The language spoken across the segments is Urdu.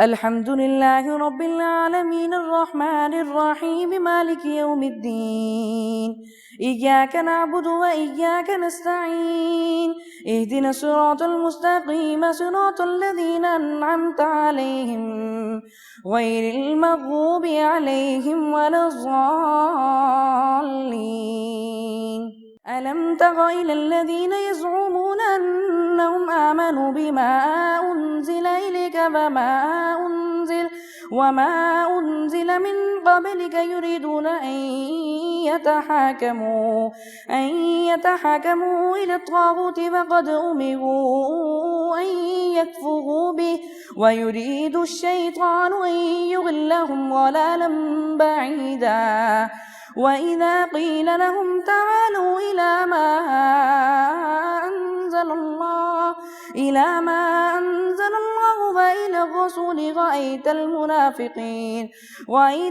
الحمد لله رب العالمين الرحمن الرحيم مالك يوم الدين إياك نعبد وإياك نستعين اهدنا الصراط المستقيم صراط الذين أنعمت عليهم غير المغضوب عليهم ولا الضالين ألم تر إلى الذين يزعمون أنهم آمنوا بما أنزل إليك وما أنزل من قبلك يريدون أن يتحاكموا إلى الطاغوت فقد أمروا أن يكفروا به ويريد الشيطان أن يضلهم ضلالا بعيدا وإذا قيل لهم تعالوا إلى ما أنزل الله وإلى الرسول رأيت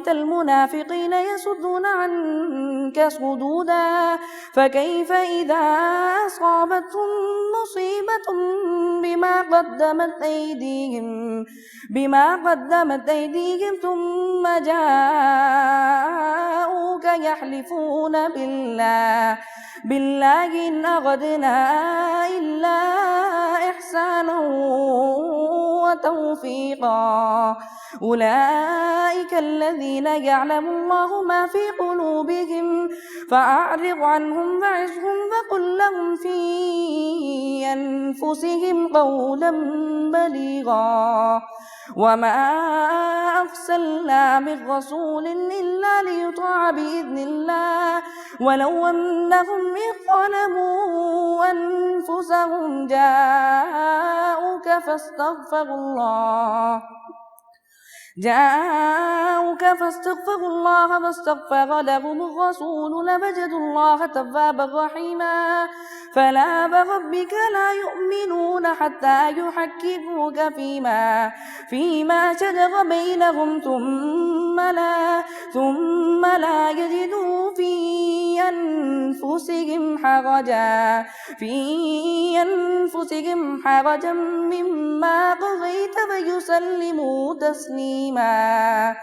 المنافقين يصدون عنك صدودا فكيف إذا أصابتهم مصيبة بما قدمت أيديهم ثم جاءوك يحلفون بالله إن أردنا إلا إحسانا وتوفيقا أولئك الذين يعلم الله ما في قلوبهم فأعرض عنهم وعظهم وقل لهم في أنفسهم قولا بليغا وما أرسلنا من رسول إلا ليطاع بإذن الله ولو أنهم إذ ظلموا أنفسهم جاءوك فاستغفروا الله واستغفر لهم الرسول لوجدوا الله توابا رحيما فلا وربك لا يؤمنون حتى يحكموك فيما شجر بينهم ثم لا يجدوا في أنفسهم حرجا مما قضيت ويسلموا تسليما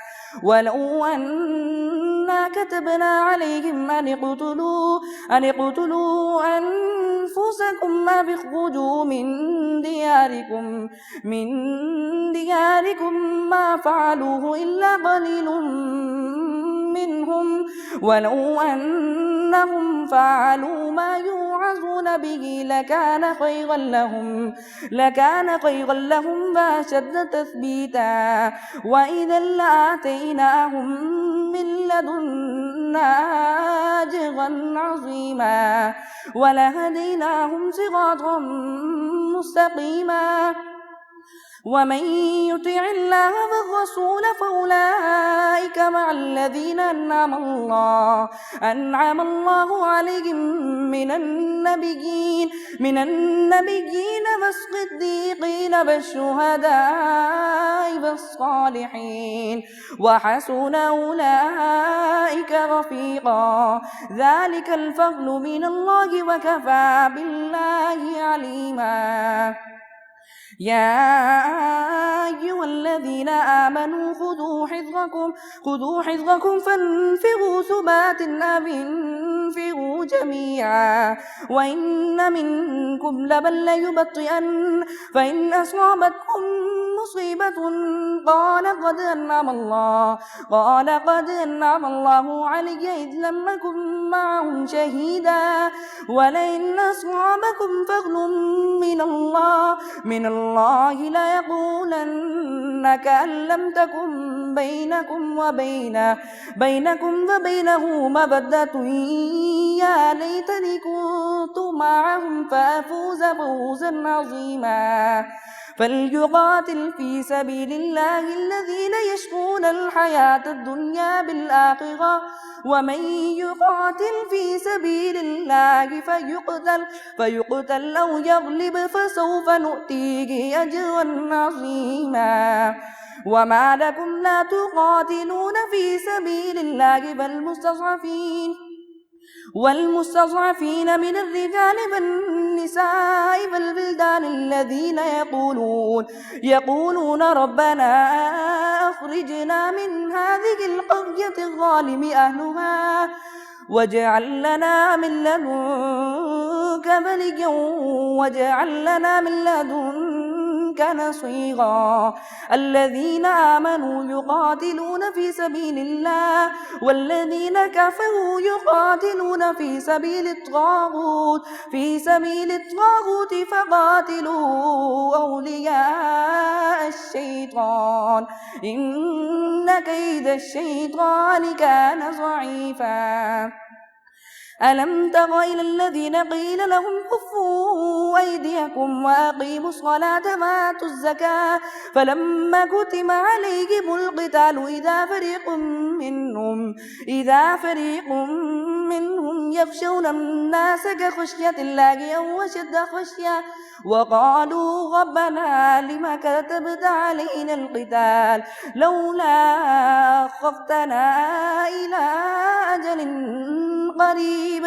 ولو أنا كتبنا عليهم أن اقتلوا أنفسكم أو اخرجوا من دياركم ما فعلوه إلا قليل منهم ولو أنهم فعلوا ما يوعظون به لكان خيرا لهم وأشد تثبيتا وإذا لآتيناهم من لدنا أجرا عظيما ولهديناهم صراطا مستقيما ومن يطع الله والرسول فأولئك مع الذين أنعم الله عليهم من النبيين والصديقين والشهداء والصالحين وحسن أولئك رفيقا ذلك الفضل من الله وكفى بالله عليما يا أيها الذين آمنوا خذوا حذركم فانفروا ثبات أو انفروا جميعا وإن منكم لمن ليبطئن فإن أصابتكم مصيبة قال قد أنعم الله علي إذ لم أكن معهم شهيدا ولئن أصابكم فضل من الله ليقولن كأن لم تكن بينكم وبينه مودة يا ليتني كنت معهم فأفوز فوزا عظيما فليقاتل في سبيل الله الذين يشرون الحياة الدنيا بالآخرة ومن يقاتل في سبيل الله فيقتل أو يغلب فسوف نؤتيه أجرا عظيما وما لكم لا تقاتلون في سبيل الله والمستضعفين من الرجال والنساء والولدان الذين يقولون ربنا أخرجنا من هذه القرية الظالم أهلها واجعل لنا من لدنك وليا واجعل لنا من لدنك نصيرا الذين آمنوا يقاتلون في سبيل الله والذين كفروا يقاتلون في سبيل الطاغوت فقاتلوا أولياء الشيطان إن كيد الشيطان كان ضعيفا ألم تر إلى الذين قيل لهم كفوا أيديكم وأقيموا الصلاة وآتوا الزكاة فلما كتب عليهم القتال إذا فريق منهم يخشون الناس كخشية الله أو أشد خشية وقالوا ربنا لم كتبت علينا القتال لولا أخرتنا إلى أجل قريب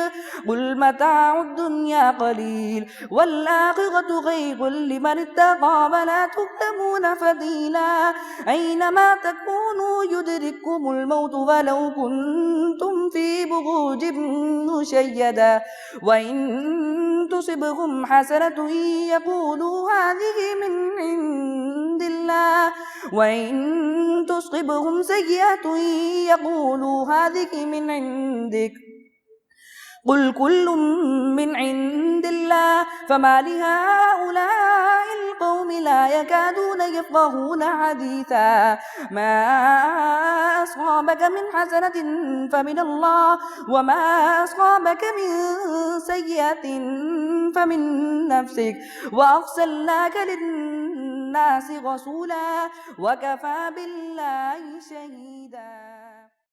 قل متاع الدنيا قليل والآخرة خير لمن اتقى ولا تظلمون فتيلا أينما تكونوا يدرككم الموت ولو كنتم في بروج مشيدة وإن تصبهم حسنة يقولوا هذه من عند الله وإن تصبهم سيئة يقولوا هذه من عندك قل كل من عند الله فما لهؤلاء القوم لا يكادون يفقهون حديثا ما أصابك من حسنة فمن الله وما أصابك من سيئة فمن نفسك وأرسلناك للناس رسولا وكفى بالله شهيدا.